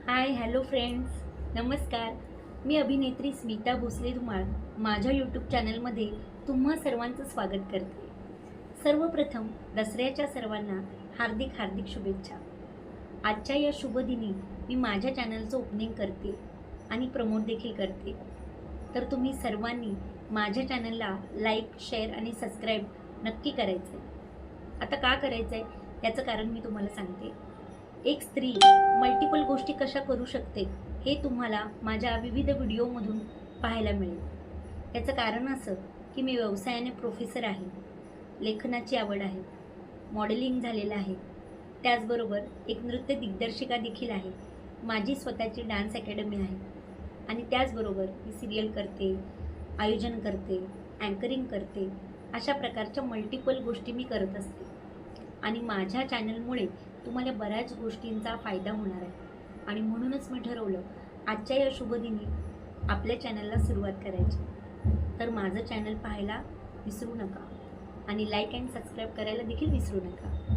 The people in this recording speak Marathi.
हाय हॅलो फ्रेंड्स, नमस्कार. मी अभिनेत्री स्मिता भोसले धुमाळ माझ्या यूट्यूब चॅनलमध्ये तुम्हा सर्वांचं स्वागत करते. सर्वप्रथम दसऱ्याच्या सर्वांना हार्दिक हार्दिक शुभेच्छा. आजच्या या शुभदिनी मी माझ्या चॅनलचं ओपनिंग करते आणि प्रमोट देखील करते. तर तुम्ही सर्वांनी माझ्या चॅनलला लाईक, शेअर आणि सबस्क्राईब नक्की करायचं आहे. आता का करायचं आहे याचं कारण मी तुम्हाला सांगते. एक स्त्री मल्टिपल गोष्टी कशा करू शकते हे तुम्हाला माझ्या विविध व्हिडिओमधून पाहायला मिळेल. याचं कारण असं की मी व्यवसायाने प्रोफेसर आहे, लेखनाची आवड आहे, मॉडेलिंग झालेलं आहे, त्याचबरोबर एक नृत्य दिग्दर्शिका देखील आहे, माझी स्वतःची डान्स अकॅडमी आहे आणि त्याचबरोबर मी सिरियल करते, आयोजन करते, अँकरिंग करते. अशा प्रकारच्या मल्टिपल गोष्टी मी करत असते आणि माझ्या चॅनलमुळे तुम्हाला बऱ्याच गोष्टींचा फायदा होणार आहे आणि म्हणूनच मी ठरवलं आजच्या या शुभदिनी आपल्या चॅनलला सुरुवात करायची. तर माझं चॅनल पाहायला विसरू नका आणि लाईक अँड सबस्क्राईब करायला देखील विसरू नका.